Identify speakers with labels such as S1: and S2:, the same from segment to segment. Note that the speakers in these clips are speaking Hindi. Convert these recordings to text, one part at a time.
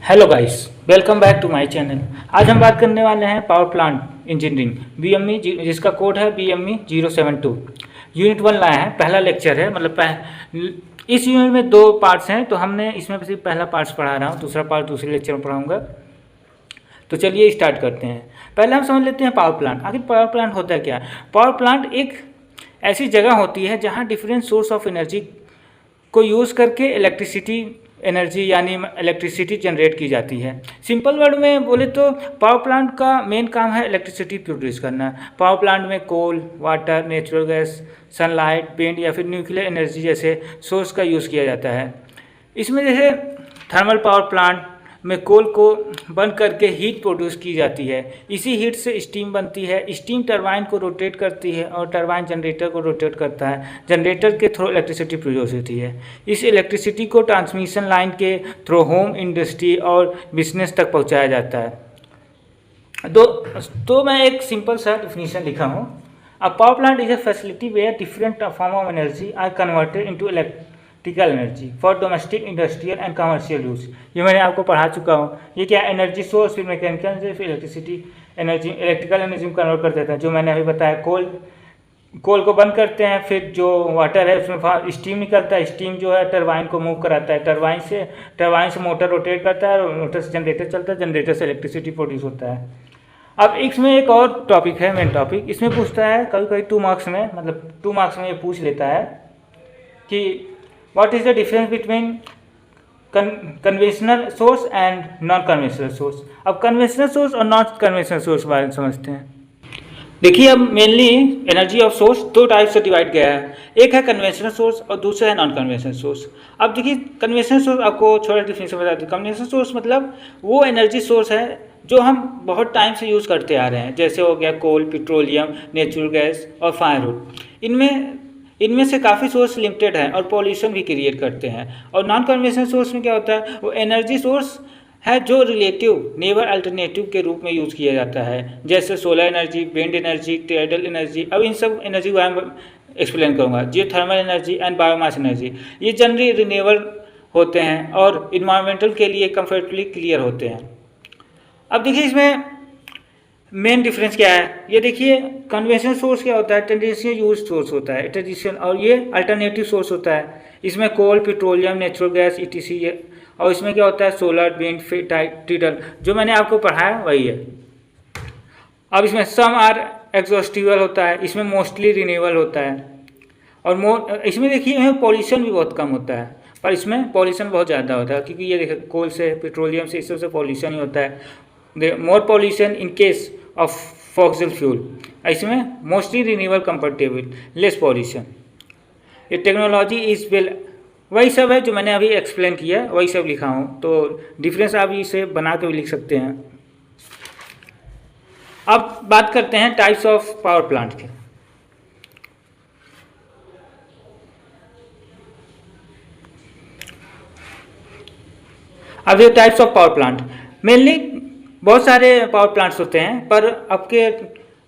S1: Hello guys, welcome back to my channel. आज हम बात करने वाले हैं पावर प्लांट इंजीनियरिंग बीएमई, जिसका कोड है BME 072। यूनिट 1 लाया है, पहला लेक्चर है। इस यूनिट में दो पार्ट्स हैं, तो हमने इसमें सिर्फ पहला पार्ट्स पढ़ा रहा हूँ, दूसरा पार्ट दूसरे लेक्चर में पढ़ाऊँगा। तो चलिए स्टार्ट करते हैं। पहले हम समझ लेते हैं पावर प्लांट। आखिर पावर प्लांट होता है क्या? पावर प्लांट एक ऐसी जगह होती है जहाँ डिफरेंट सोर्स ऑफ एनर्जी को यूज़ करके एनर्जी यानी इलेक्ट्रिसिटी जनरेट की जाती है। सिंपल वर्ड में बोले तो पावर प्लांट का मेन काम है इलेक्ट्रिसिटी प्रोड्यूस करना। पावर प्लांट में coal, water, natural gas, sunlight, wind या फिर न्यूक्लियर एनर्जी जैसे सोर्स का यूज़ किया जाता है। इसमें जैसे थर्मल पावर प्लांट में कोल को बर्न करके हीट प्रोड्यूस की जाती है। इसी हीट से स्टीम बनती है। स्टीम टरबाइन को रोटेट करती है और टरबाइन जनरेटर को रोटेट करता है। जनरेटर के थ्रू इलेक्ट्रिसिटी प्रोड्यूस होती है। इस इलेक्ट्रिसिटी को ट्रांसमिशन लाइन के थ्रू होम, इंडस्ट्री और बिजनेस तक पहुंचाया जाता है। तो मैं एक सिंपल सा डिफिनीशन लिखा हूँ। A power plant is a facility where different form of energy are converted into electrical energy for domestic, industrial and commercial use. ये मैंने आपको पढ़ा चुका हूँ। ये क्या एनर्जी सोर्स, फिर मैकेनिकल एनर्जी, फिर इलेक्ट्रिसिटी एनर्जी, इलेक्ट्रिकल एनर्जी में कन्वर्ट कर देता है। जो मैंने अभी बताया, कोल को बंद करते हैं, फिर जो वाटर है उसमें स्टीम निकलता है। स्टीम जो है टरबाइन को मूव कराता है। टरबाइन से मोटर रोटेट करता है और मोटर से जनरेटर चलता है। जनरेटर से इलेक्ट्रिसिटी प्रोड्यूस होता है। अब इसमें एक और टॉपिक है, मेन टॉपिक। इसमें पूछता है कभी कभी 2 मार्क्स में, मतलब 2 मार्क्स में ये पूछ लेता है कि what is the difference between conventional source and non conventional source. अब कन्वेंशनल सोर्स और नॉन कन्वेंशनल सोर्स के बारे में समझते हैं। देखिए, अब mainly energy of source 2 type से डिवाइड गया है। एक है कन्वेंशनल सोर्स और दूसरा है नॉन कन्वेंशनल सोर्स। अब देखिए, कन्वेंशनल सोर्स आपको छोटा डिफिनेशन बता दूँ। कन्वेंशनल सोर्स मतलब वो एनर्जी सोर्स है जो हम बहुत टाइम से यूज़ करते आ रहे हैं, जैसे हो गया कोल, पेट्रोलियम, नेचुरल गैस और फायरवुड। इनमें से काफ़ी सोर्स लिमिटेड हैं और पॉल्यूशन भी क्रिएट करते हैं। और नॉन कन्वेंशनल सोर्स में क्या होता है, वो एनर्जी सोर्स है जो रिलेटिव नेवर अल्टरनेटिव के रूप में यूज़ किया जाता है, जैसे solar energy, wind energy, tidal energy. अब इन सब एनर्जी को मैं एक्सप्लेन करूँगा। Geothermal energy and biomass energy, ये जनरली रिन्यूएबल होते हैं और इन्वायरमेंटल के लिए कंफर्टेबली क्लियर होते हैं। अब देखिए, इसमें मेन डिफरेंस क्या है, ये देखिए। कन्वेंशनल सोर्स क्या होता है, ट्रेडिशनल यूज सोर्स होता है, ट्रेडिशनल, और ये अल्टरनेटिव सोर्स होता है। इसमें कोल, पेट्रोलियम, नेचुरल गैस, ETC, और इसमें क्या होता है सोलर, विंड, टाइडल। जो मैंने आपको पढ़ाया वही है। अब इसमें सम आर एग्जॉस्टिबल होता है, इसमें मोस्टली रिन्यूएबल होता है। और इसमें देखिए पॉल्यूशन भी बहुत कम होता है, पर इसमें पॉल्यूशन बहुत ज़्यादा होता है, क्योंकि ये देखिए कोल से, पेट्रोलियम से, इस सबसे पॉल्यूशन ही होता है। More pollution in case of fossil fuel. इसमें mostly renewable, comfortable, less pollution. ये टेक्नोलॉजी इज वेल, वही सब है जो मैंने अभी एक्सप्लेन किया, वही सब लिखा हूँ। तो डिफरेंस आप इसे बना के भी लिख सकते हैं। अब बात करते हैं टाइप्स ऑफ पावर प्लांट के। अब ये types of power plant, mainly बहुत सारे पावर प्लांट्स होते हैं, पर आपके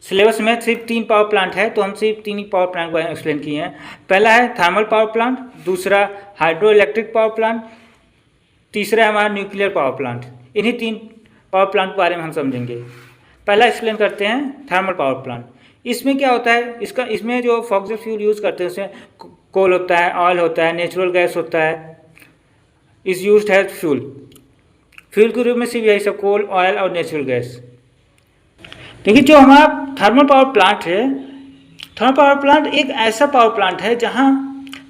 S1: सिलेबस में सिर्फ 3 पावर प्लांट है, तो हम सिर्फ 3 ही पावर प्लांट को एक्सप्लेन किए हैं। पहला है थर्मल पावर प्लांट, दूसरा हाइड्रो इलेक्ट्रिक पावर प्लांट, तीसरा है हमारा न्यूक्लियर पावर प्लांट। इन्हीं 3 पावर प्लांट के बारे में हम समझेंगे। पहला एक्सप्लेन करते हैं थर्मल पावर प्लांट। इसमें क्या होता है, इसमें जो फॉक्सिल फ्यूल यूज़ करते हैं उसमें कोल होता है, ऑयल होता है, नेचुरल गैस होता है, इज यूज्ड एज फ्यूल के रूप में सिर्फ यही सब, कोल, ऑयल और नेचुरल गैस। देखिए, जो हमारा थर्मल पावर प्लांट है, थर्मल पावर प्लांट एक ऐसा पावर प्लांट है जहां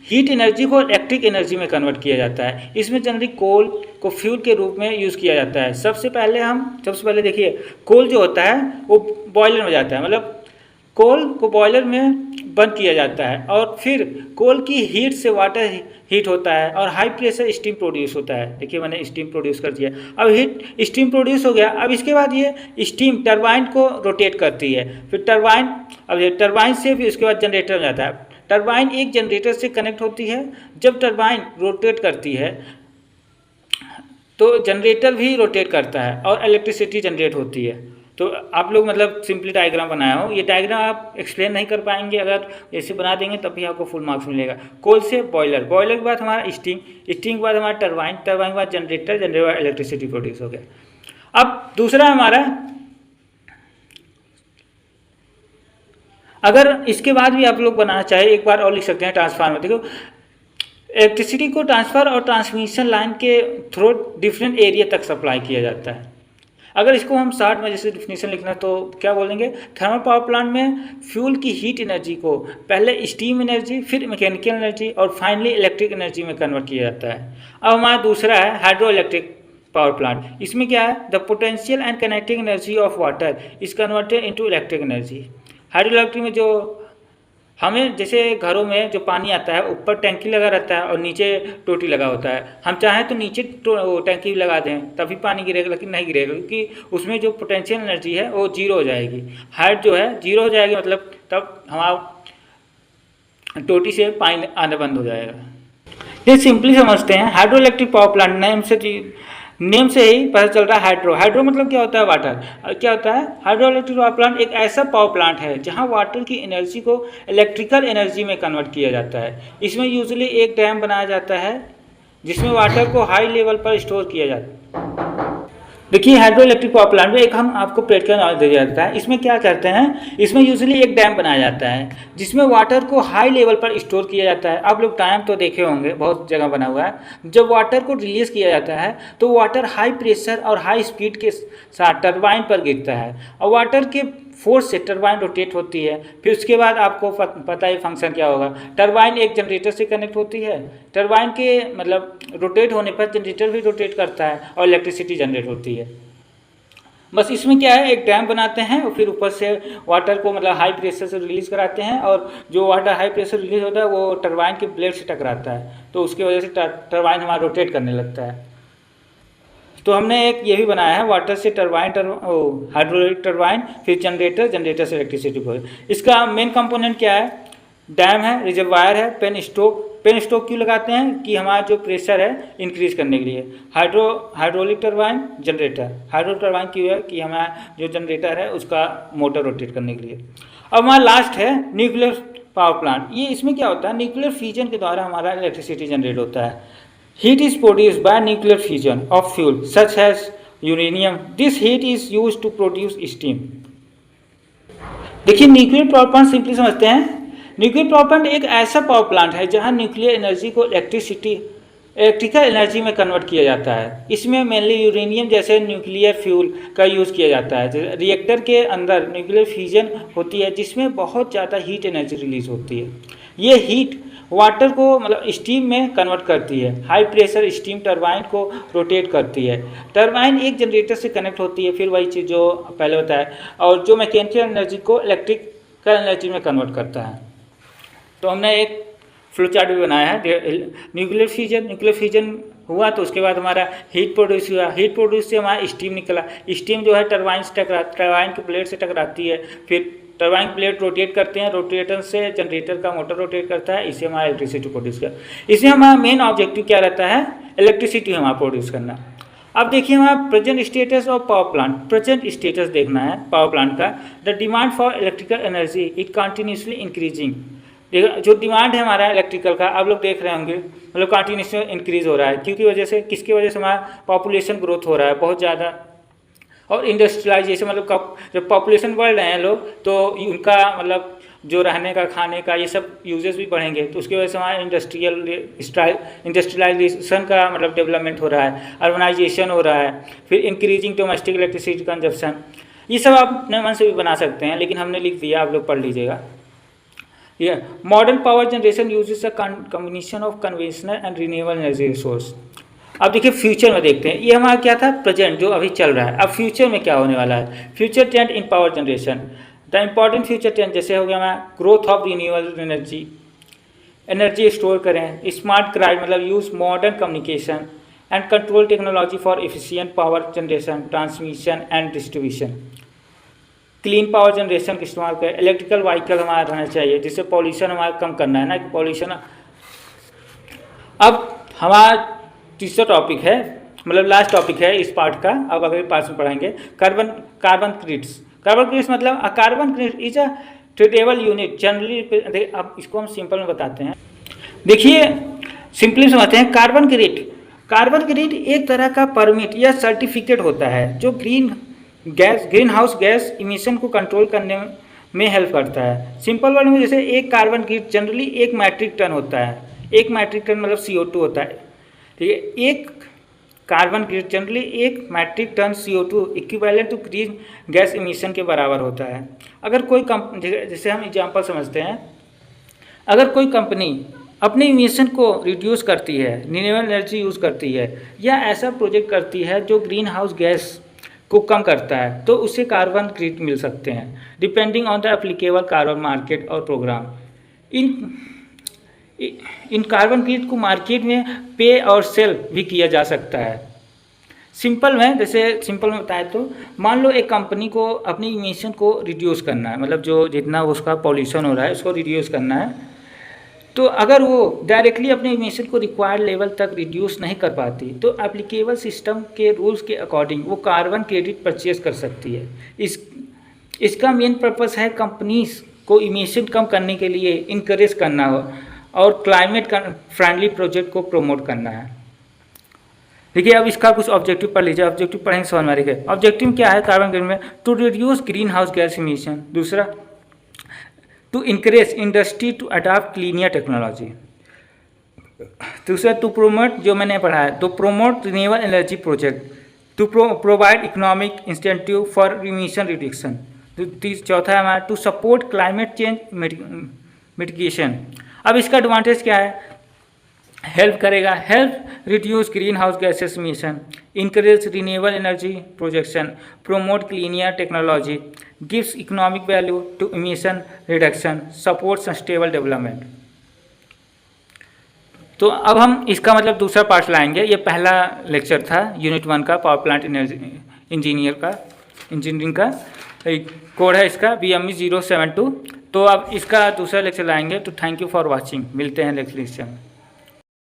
S1: हीट एनर्जी को इलेक्ट्रिक एनर्जी में कन्वर्ट किया जाता है। इसमें जनरली कोल को फ्यूल के रूप में यूज़ किया जाता है। सबसे पहले देखिए, कोल जो होता है वो बॉयलर में जाता है, मतलब कोल को बॉयलर में बंद किया जाता है, और फिर कोल की हीट से वाटर हीट होता है और हाई प्रेशर स्टीम प्रोड्यूस होता है। देखिए, मैंने स्टीम प्रोड्यूस कर दिया। अब स्टीम प्रोड्यूस हो गया। अब इसके बाद ये स्टीम टरबाइन को रोटेट करती है, फिर टरबाइन से फिर उसके बाद जनरेटर में जाता है। टरबाइन एक जनरेटर से कनेक्ट होती है। जब टरबाइन रोटेट करती है तो जनरेटर भी रोटेट करता है और इलेक्ट्रिसिटी जनरेट होती है। तो आप लोग मतलब सिंपली डायग्राम बनाया हो, ये डायग्राम आप एक्सप्लेन नहीं कर पाएंगे, अगर ऐसे बना देंगे तभी आपको फुल मार्क्स मिलेगा। कोल से बॉयलर, बॉयलर के बाद हमारा स्टीम, स्टीम के बाद हमारा टरबाइन, टरबाइन के बाद जनरेटर, जनरेटर के बाद इलेक्ट्रिसिटी प्रोड्यूस हो गया। अब दूसरा हमारा, अगर इसके बाद भी आप लोग बनाना चाहे एक बार और लिख सकते हैं ट्रांसफार्मर। देखो इलेक्ट्रिसिटी को ट्रांसफर और ट्रांसमिशन लाइन के थ्रू डिफरेंट एरिया तक सप्लाई किया जाता है। अगर इसको हम शॉर्ट में जैसे डिफिनीशन लिखना तो क्या बोलेंगे, थर्मल पावर प्लांट में फ्यूल की हीट एनर्जी को पहले स्टीम एनर्जी, फिर मैकेनिकल एनर्जी और फाइनली इलेक्ट्रिक एनर्जी में कन्वर्ट किया जाता है। अब हमारा दूसरा है हाइड्रो इलेक्ट्रिक पावर प्लांट। इसमें क्या है, the potential and connecting energy of water is converted into electric energy. Hydro electric में जो हमें जैसे घरों में जो पानी आता है ऊपर टैंकी लगा रहता है और नीचे टोटी लगा होता है, हम चाहें तो नीचे टैंकी लगा दें तभी पानी गिरेगा, लेकिन नहीं गिरेगा क्योंकि उसमें जो पोटेंशियल एनर्जी है वो जीरो हो जाएगी। हाइट जो है जीरो हो जाएगी, मतलब तब हमारा टोटी से पानी आना बंद हो जाएगा। ये सिंपली समझते हैं, hydro electric power plant name से ही पता चल रहा है। हाइड्रो, हाइड्रो मतलब क्या होता है, वाटर। क्या होता है, हाइड्रो इलेक्ट्रिक पावर प्लांट एक ऐसा पावर प्लांट है जहां वाटर की एनर्जी को इलेक्ट्रिकल एनर्जी में कन्वर्ट किया जाता है। इसमें यूजुअली एक डैम बनाया जाता है जिसमें वाटर को हाई लेवल पर स्टोर किया जाता है। देखिए हाइड्रो इलेक्ट्रिक पावर प्लांट में एक हम आपको प्रैक्टिकल नॉलेज दिया जाता है। इसमें क्या करते हैं, इसमें यूजुअली एक डैम बनाया जाता है जिसमें वाटर को हाई लेवल पर स्टोर किया जाता है। आप लोग डैम तो देखे होंगे, बहुत जगह बना हुआ है। जब वाटर को रिलीज किया जाता है तो वाटर हाई प्रेशर और हाई स्पीड के साथ टरबाइन पर गिरता है और वाटर के फोर्स से टरबाइन रोटेट होती है। फिर उसके बाद आपको पता ही फंक्शन क्या होगा, टरबाइन एक जनरेटर से कनेक्ट होती है। टरबाइन के मतलब रोटेट होने पर जनरेटर भी रोटेट करता है और इलेक्ट्रिसिटी जनरेट होती है। बस इसमें क्या है, एक डैम बनाते हैं और फिर ऊपर से वाटर को मतलब हाई प्रेशर से रिलीज़ कराते हैं और जो वाटर हाई प्रेशर रिलीज होता है वो टरबाइन के ब्लेड से टकराता है, तो उसकी वजह से टरबाइन हमारा रोटेट करने लगता है। तो हमने एक ये भी बनाया है, वाटर से टरबाइन, हाइड्रोलिक टरबाइन, फिर जनरेटर, जनरेटर से इलेक्ट्रिसिटी प्रोड्यूस। इसका मेन कंपोनेंट क्या है, डैम है, रिजर्वायर है, पेन स्टोक। पेन स्टोक क्यों लगाते हैं कि हमारा जो प्रेशर है इंक्रीज करने के लिए। Hydraulic turbine, generator. Hydro turbine क्यों है कि हमारा जो जनरेटर है उसका मोटर रोटेट करने के लिए। अब हमारा लास्ट है न्यूक्लियर पावर प्लांट। ये इसमें क्या होता है, न्यूक्लियर फ्यूजन के द्वारा हमारा इलेक्ट्रिसिटी जनरेट होता है। Heat is produced by nuclear fusion of fuel such as uranium. This heat is used to produce steam. देखिए न्यूक्लियर पावर प्लांट सिंपली समझते हैं। न्यूक्लियर पावर प्लांट एक ऐसा पावर प्लांट है जहां न्यूक्लियर एनर्जी को इलेक्ट्रिकल एनर्जी में कन्वर्ट किया जाता है। इसमें मेनली यूरेनियम जैसे न्यूक्लियर फ्यूल का यूज़ किया जाता है। रिएक्टर के अंदर न्यूक्लियर फ्यूजन होती है जिसमें बहुत ज़्यादा हीट एनर्जी रिलीज होती है। ये हीट वाटर को मतलब स्टीम में कन्वर्ट करती है। हाई प्रेशर स्टीम टरबाइन को रोटेट करती है। टरबाइन एक जनरेटर से कनेक्ट होती है, फिर वही चीज़ जो पहले होता है, और जो मैकेनिकल एनर्जी को इलेक्ट्रिकल एनर्जी में कन्वर्ट करता है। तो हमने एक फ्लो चार्ट भी बनाया है। न्यूक्लियर फ्यूजन हुआ तो उसके बाद हमारा हीट प्रोड्यूस हुआ। हीट प्रोड्यूस से हमारा स्टीम निकला। स्टीम जो है टरबाइन के प्लेट से टकराती है, फिर टरबाइन प्लेट रोटेट करते हैं, रोटेटर से जनरेटर का मोटर रोटेट करता है, इससे हमारा इलेक्ट्रिसिटी प्रोड्यूस कर। इसमें हमारा मेन ऑब्जेक्टिव क्या रहता है, इलेक्ट्रिसिटी हमारा प्रोड्यूस करना। अब देखिए हमारा present status of power plant. Present status देखना है पावर प्लांट का। The demand for electrical energy it continuously increasing. जो डिमांड है हमारा इलेक्ट्रिकल का, आप लोग देख रहे होंगे, मतलब कंटिन्यूसली इंक्रीज हो रहा है। क्योंकि वजह से, किसकी वजह से, हमारा पॉपुलेशन ग्रोथ हो रहा है बहुत ज़्यादा, और इंडस्ट्रियलाइजेशन, मतलब जब पॉपुलेशन बढ़ रहे हैं लोग तो उनका मतलब जो रहने का, खाने का, ये सब यूजेस भी बढ़ेंगे, तो उसकी वजह से हमारा इंडस्ट्रियलाइजेशन का मतलब डेवलपमेंट हो रहा है, अर्बनाइजेशन हो रहा है, फिर इंक्रीजिंग डोमेस्टिक इलेक्ट्रिसिटी कंजप्शन। ये सब आप अपने मन से भी बना सकते हैं, लेकिन हमने लिख दिया, आप लोग पढ़ लीजिएगा। ये modern power generation uses a combination of conventional and renewable energy resource. अब देखिए फ्यूचर में देखते हैं, ये हमारा क्या था, प्रेजेंट जो अभी चल रहा है। अब फ्यूचर में क्या होने वाला है, future trend in power generation. The important future trend जैसे हो गया हमारा growth of renewable energy store करें, स्मार्ट ग्रिड मतलब use modern communication and control technology for efficient power generation, transmission and distribution. Clean power generation का इस्तेमाल करें। इलेक्ट्रिकल व्हीकल हमारा रहना चाहिए जिससे पॉल्यूशन हमारा कम करना है ना, पॉल्यूशन। अब हमारा तीसरा टॉपिक है मतलब लास्ट टॉपिक है इस पार्ट का, अब अगले पार्ट में पढ़ाएंगे। कार्बन क्रेडिट्स मतलब carbon credit is a tradable unit generally. अब इसको हम सिंपल में बताते हैं, देखिए सिंपली समझते हैं। कार्बन क्रेडिट एक तरह का परमिट या सर्टिफिकेट होता है जो ग्रीन हाउस गैस इमिशन को कंट्रोल करने में हेल्प करता है। सिंपल वर्ड में जैसे एक carbon credit generally 1 metric ton होता है। 1 मैट्रिक टन मतलब CO2 होता है, ठीक है। एक carbon credit generally 1 metric ton CO2 equivalent to green gas emission के बराबर होता है। अगर कोई जैसे हम एग्जांपल समझते हैं, अगर कोई कंपनी अपने इमिशन को रिड्यूस करती है, रिन्यूएबल एनर्जी यूज़ करती है, या ऐसा प्रोजेक्ट करती है जो ग्रीन हाउस गैस को कम करता है, तो उससे कार्बन क्रेडिट मिल सकते हैं depending on the applicable carbon market और प्रोग्राम। इन कार्बन क्रेडिट को मार्केट में पे और सेल भी किया जा सकता है। सिंपल में बताए तो मान लो एक कंपनी को अपनी इमिशन को रिड्यूस करना है, मतलब जो जितना उसका पॉल्यूशन हो रहा है उसको रिड्यूस करना है। तो अगर वो डायरेक्टली अपने इमिशन को रिक्वायर्ड लेवल तक रिड्यूस नहीं कर पाती, तो एप्लीकेबल सिस्टम के रूल्स के अकॉर्डिंग वो कार्बन क्रेडिट परचेज कर सकती है। इसका मेन पर्पस है कंपनीज को इमिशन कम करने के लिए इनकरेज करना हो और क्लाइमेट फ्रेंडली प्रोजेक्ट को प्रमोट करना है। देखिए अब इसका कुछ ऑब्जेक्टिव पढ़ लीजिए, ऑब्जेक्टिव पढ़ेंगे समझ में आएगा। ऑब्जेक्टिव क्या है कार्बन क्रेडिट में? To reduce green house gas emission. दूसरा, to encourage industry to adopt cleaner technology. दूसरा, टू प्रोमोट, जो मैंने पढ़ा है, to promote renewable energy project, to provide economic incentive for emission reduction. चौथा है हमारा to support climate change mitigation. अब इसका एडवांटेज क्या है? हेल्प करेगा, help reduce green house gases emission, encourage renewable energy projection, promote cleaner technology, gives economic value to emission reduction, support sustainable development. तो अब हम इसका मतलब दूसरा पार्ट लाएंगे। ये पहला लेक्चर था यूनिट 1 का, पावर प्लांट इंजीनियरिंग का कोड है इसका BME 072। तो अब इसका दूसरा लेक्चर लाएंगे। तो थैंक यू फॉर वॉचिंग, मिलते हैं नेक्स्ट लेक्चर में।